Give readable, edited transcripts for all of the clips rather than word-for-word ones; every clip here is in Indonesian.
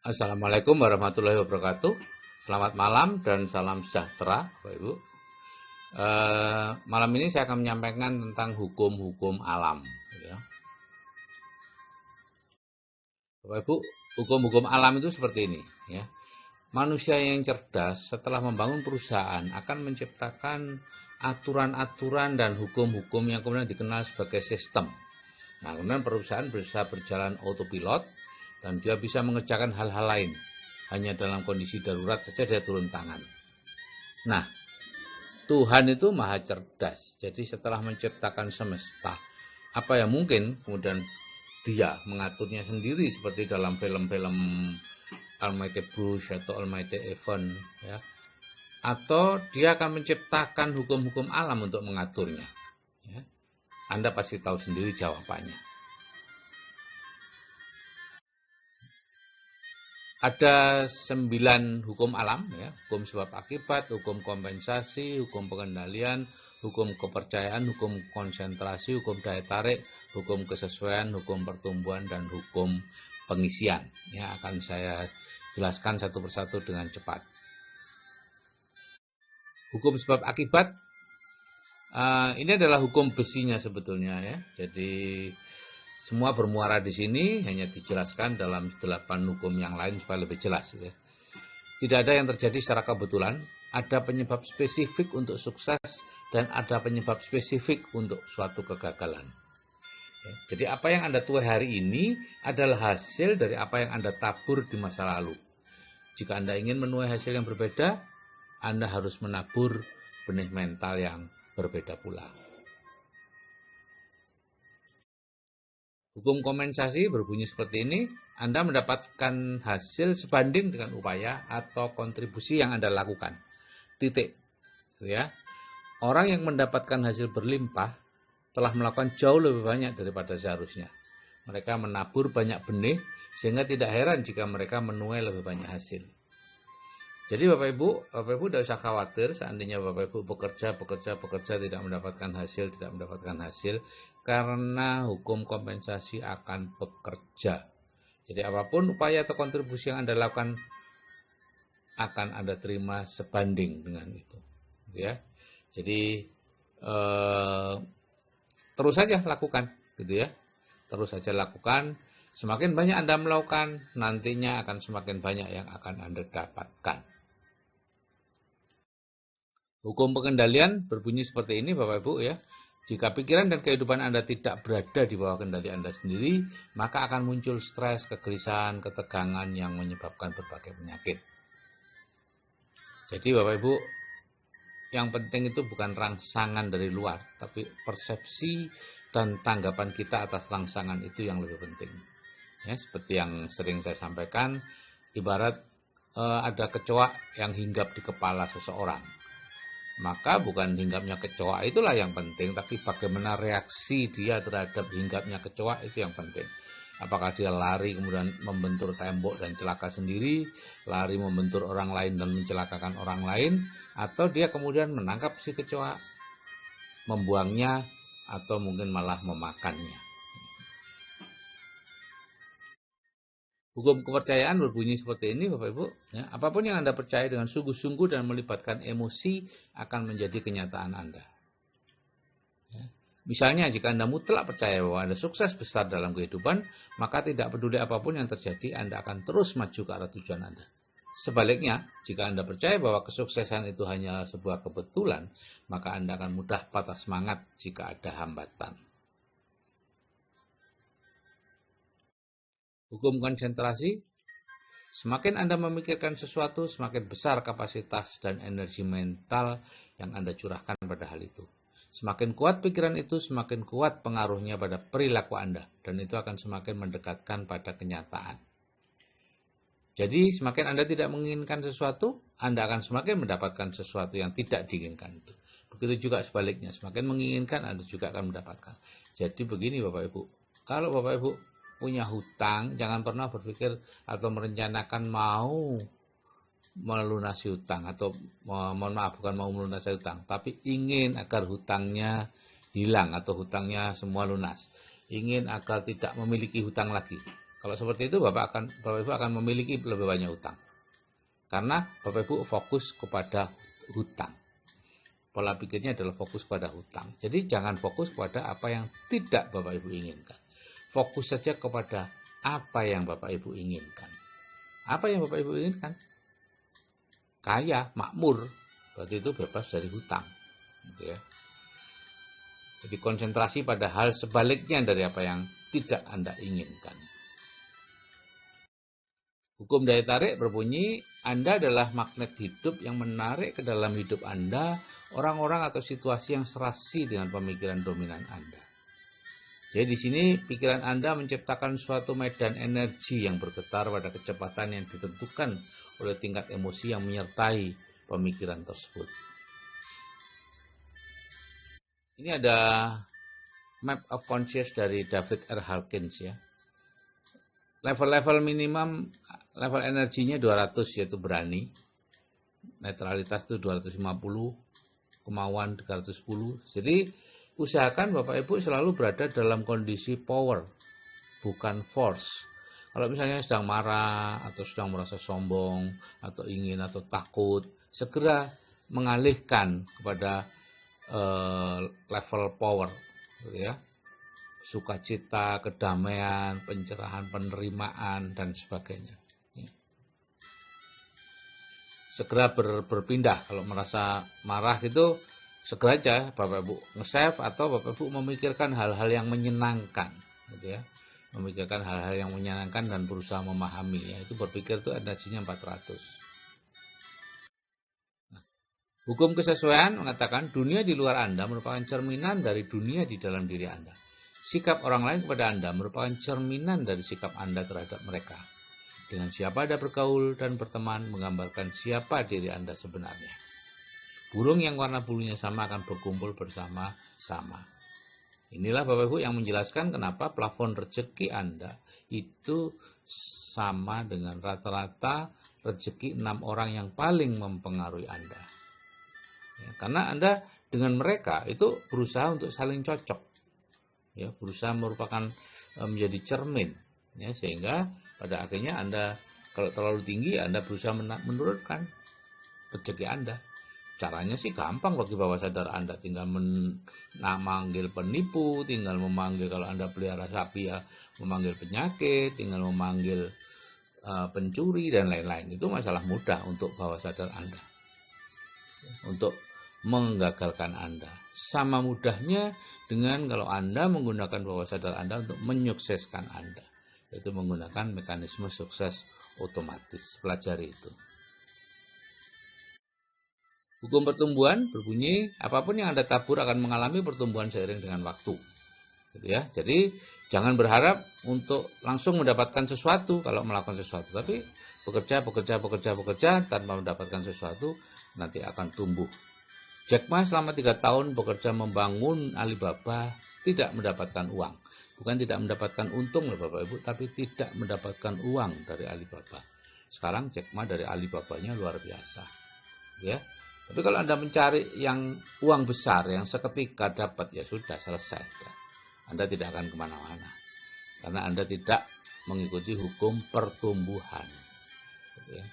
Assalamualaikum warahmatullahi wabarakatuh. Selamat malam dan salam sejahtera, Bapak Ibu. Malam ini saya akan menyampaikan tentang hukum-hukum alam. Ya. Bapak Ibu, hukum-hukum alam itu seperti ini. Ya. Manusia yang cerdas setelah membangun perusahaan akan menciptakan aturan-aturan dan hukum-hukum yang kemudian dikenal sebagai sistem. Nah, kemudian perusahaan bisa berjalan autopilot dan dia bisa mengerjakan hal-hal lain. Hanya dalam kondisi darurat saja dia turun tangan. Nah, Tuhan itu maha cerdas. Jadi setelah menciptakan semesta, apa yang mungkin kemudian dia mengaturnya sendiri seperti dalam film-film Almighty Bruce atau Almighty Event, ya. Atau dia akan menciptakan hukum-hukum alam untuk mengaturnya. Ya. Anda pasti tahu sendiri jawabannya. Ada 9 hukum alam, ya, hukum sebab akibat, hukum kompensasi, hukum pengendalian, hukum kepercayaan, hukum konsentrasi, hukum daya tarik, hukum kesesuaian, hukum pertumbuhan, dan hukum pengisian. Ya, akan saya jelaskan satu persatu dengan cepat. Hukum sebab akibat, ini adalah hukum besinya sebetulnya, ya. Jadi semua bermuara di sini, hanya dijelaskan dalam 8 hukum yang lain supaya lebih jelas. Ya. Tidak ada yang terjadi secara kebetulan, ada penyebab spesifik untuk sukses dan ada penyebab spesifik untuk suatu kegagalan. Ya. Jadi apa yang Anda tuai hari ini adalah hasil dari apa yang Anda tabur di masa lalu. Jika Anda ingin menuai hasil yang berbeda, Anda harus menabur benih mental yang berbeda pula. Hukum kompensasi berbunyi seperti ini, Anda mendapatkan hasil sebanding dengan upaya atau kontribusi yang Anda lakukan. Titik. Ya. Orang yang mendapatkan hasil berlimpah telah melakukan jauh lebih banyak daripada seharusnya. Mereka menabur banyak benih, sehingga tidak heran jika mereka menuai lebih banyak hasil. Jadi Bapak Ibu tidak usah khawatir seandainya Bapak Ibu bekerja tidak mendapatkan hasil, karena hukum kompensasi akan bekerja. Jadi apapun upaya atau kontribusi yang Anda lakukan akan Anda terima sebanding dengan itu. Ya. Jadi terus saja lakukan, gitu ya. Terus saja lakukan. Semakin banyak Anda melakukan, nantinya akan semakin banyak yang akan Anda dapatkan. Hukum pengendalian berbunyi seperti ini Bapak Ibu, ya. Jika pikiran dan kehidupan Anda tidak berada di bawah kendali Anda sendiri, maka akan muncul stres, kegelisahan, ketegangan yang menyebabkan berbagai penyakit. Jadi Bapak Ibu, yang penting itu bukan rangsangan dari luar, tapi persepsi dan tanggapan kita atas rangsangan itu yang lebih penting. Ya, seperti yang sering saya sampaikan, ibarat ada kecoa yang hinggap di kepala seseorang. Maka bukan hinggapnya kecoa itulah yang penting, tapi bagaimana reaksi dia terhadap hinggapnya kecoa itu yang penting. Apakah dia lari kemudian membentur tembok dan celaka sendiri, lari membentur orang lain dan mencelakakan orang lain, atau dia kemudian menangkap si kecoa, membuangnya, atau mungkin malah memakannya. Hukum kepercayaan berbunyi seperti ini Bapak Ibu. Ya, apapun yang Anda percaya dengan sungguh-sungguh dan melibatkan emosi akan menjadi kenyataan Anda. Ya. Misalnya jika Anda mutlak percaya bahwa Anda sukses besar dalam kehidupan, maka tidak peduli apapun yang terjadi, Anda akan terus maju ke arah tujuan Anda. Sebaliknya, jika Anda percaya bahwa kesuksesan itu hanyalah sebuah kebetulan, maka Anda akan mudah patah semangat jika ada hambatan. Hukum konsentrasi, semakin Anda memikirkan sesuatu, semakin besar kapasitas dan energi mental yang Anda curahkan pada hal itu. Semakin kuat pikiran itu, semakin kuat pengaruhnya pada perilaku Anda, dan itu akan semakin mendekatkan pada kenyataan. Jadi, semakin Anda tidak menginginkan sesuatu, Anda akan semakin mendapatkan sesuatu yang tidak diinginkan itu. Begitu juga sebaliknya, semakin menginginkan, Anda juga akan mendapatkan. Jadi begini Bapak Ibu, kalau Bapak Ibu punya hutang, jangan pernah berpikir atau merencanakan mau melunasi hutang, atau mohon maaf, bukan mau melunasi hutang, tapi ingin agar hutangnya hilang atau hutangnya semua lunas. Ingin agar tidak memiliki hutang lagi. Kalau seperti itu Bapak Ibu akan memiliki lebih banyak hutang. Karena Bapak Ibu fokus kepada hutang. Pola pikirnya adalah fokus pada hutang. Jadi jangan fokus kepada apa yang tidak Bapak Ibu inginkan. Fokus saja kepada apa yang Bapak Ibu inginkan. Apa yang Bapak Ibu inginkan? Kaya, makmur. Berarti itu bebas dari hutang. Gitu ya. Jadi konsentrasi pada hal sebaliknya dari apa yang tidak Anda inginkan. Hukum daya tarik berbunyi, Anda adalah magnet hidup yang menarik ke dalam hidup Anda orang-orang atau situasi yang serasi dengan pemikiran dominan Anda. Jadi di sini pikiran Anda menciptakan suatu medan energi yang bergetar pada kecepatan yang ditentukan oleh tingkat emosi yang menyertai pemikiran tersebut. Ini ada Map of Conscious dari David R. Hawkins ya. Level-level minimum, level energinya 200 yaitu berani. Netralitas itu 250, kemauan 310. Jadi usahakan Bapak Ibu selalu berada dalam kondisi power, bukan force. Kalau misalnya sedang marah atau sedang merasa sombong atau ingin atau takut, segera mengalihkan kepada level power, gitu ya. Sukacita, kedamaian, pencerahan, penerimaan, dan sebagainya. Segera berpindah. Kalau merasa marah gitu, segera aja Bapak Ibu nge-save atau Bapak Ibu memikirkan hal-hal yang menyenangkan, gitu ya. Memikirkan hal-hal yang menyenangkan dan berusaha memahami. Ya, itu berpikir itu energinya 400. Nah, hukum kesesuaian mengatakan dunia di luar Anda merupakan cerminan dari dunia di dalam diri Anda. Sikap orang lain kepada Anda merupakan cerminan dari sikap Anda terhadap mereka. Dengan siapa Anda bergaul dan berteman menggambarkan siapa diri Anda sebenarnya. Burung yang warna bulunya sama akan berkumpul bersama-sama. Inilah Bapak Ibu yang menjelaskan kenapa plafon rezeki Anda itu sama dengan rata-rata rezeki 6 orang yang paling mempengaruhi Anda. Ya, karena Anda dengan mereka itu berusaha untuk saling cocok. Ya, berusaha merupakan menjadi cermin, ya, sehingga pada akhirnya Anda kalau terlalu tinggi Anda berusaha menurunkan rezeki Anda. Caranya sih gampang bagi bawah sadar Anda, tinggal memanggil penipu, tinggal memanggil kalau Anda pelihara sapi ya memanggil penyakit, tinggal memanggil pencuri dan lain-lain. Itu masalah mudah untuk bawah sadar Anda, untuk menggagalkan Anda. Sama mudahnya dengan kalau Anda menggunakan bawah sadar Anda untuk menyukseskan Anda, yaitu menggunakan mekanisme sukses otomatis. Pelajari itu. Hukum pertumbuhan berbunyi, apapun yang Anda tabur akan mengalami pertumbuhan seiring dengan waktu. Gitu ya. Jadi jangan berharap untuk langsung mendapatkan sesuatu kalau melakukan sesuatu, tapi bekerja tanpa mendapatkan sesuatu nanti akan tumbuh. Jack Ma selama 3 tahun bekerja membangun Alibaba tidak mendapatkan uang. Bukan tidak mendapatkan untung loh Bapak Ibu, tapi tidak mendapatkan uang dari Alibaba. Sekarang Jack Ma dari Alibabanya luar biasa. Ya. Tapi kalau Anda mencari yang uang besar, yang seketika dapat, ya sudah selesai. Ya. Anda tidak akan kemana-mana. Karena Anda tidak mengikuti hukum pertumbuhan. Ya.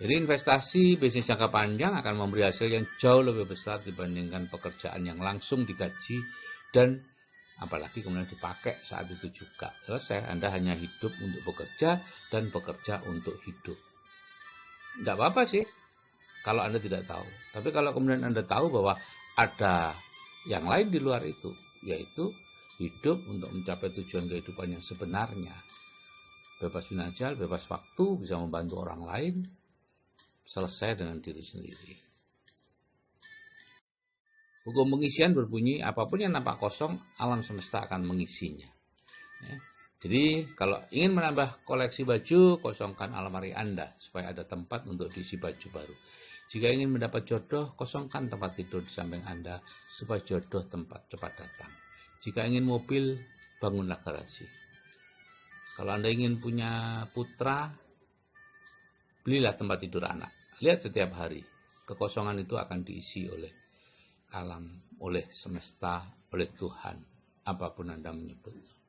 Jadi investasi bisnis jangka panjang akan memberi hasil yang jauh lebih besar dibandingkan pekerjaan yang langsung digaji dan apalagi kemudian dipakai saat itu juga. Selesai, Anda hanya hidup untuk bekerja dan bekerja untuk hidup. Tidak apa-apa sih kalau Anda tidak tahu. Tapi kalau kemudian Anda tahu bahwa ada yang lain di luar itu, yaitu hidup untuk mencapai tujuan kehidupan yang sebenarnya. Bebas finansial, bebas waktu, bisa membantu orang lain, selesai dengan diri sendiri. Hukum pengisian berbunyi, apapun yang nampak kosong, alam semesta akan mengisinya. Ya. Jadi kalau ingin menambah koleksi baju, kosongkan almari Anda supaya ada tempat untuk diisi baju baru. Jika ingin mendapat jodoh, kosongkan tempat tidur di samping Anda supaya jodoh tempat cepat datang. Jika ingin mobil, bangunlah garasi. Kalau Anda ingin punya putra, belilah tempat tidur anak. Lihat setiap hari, kekosongan itu akan diisi oleh alam, oleh semesta, oleh Tuhan, apapun Anda menyebut.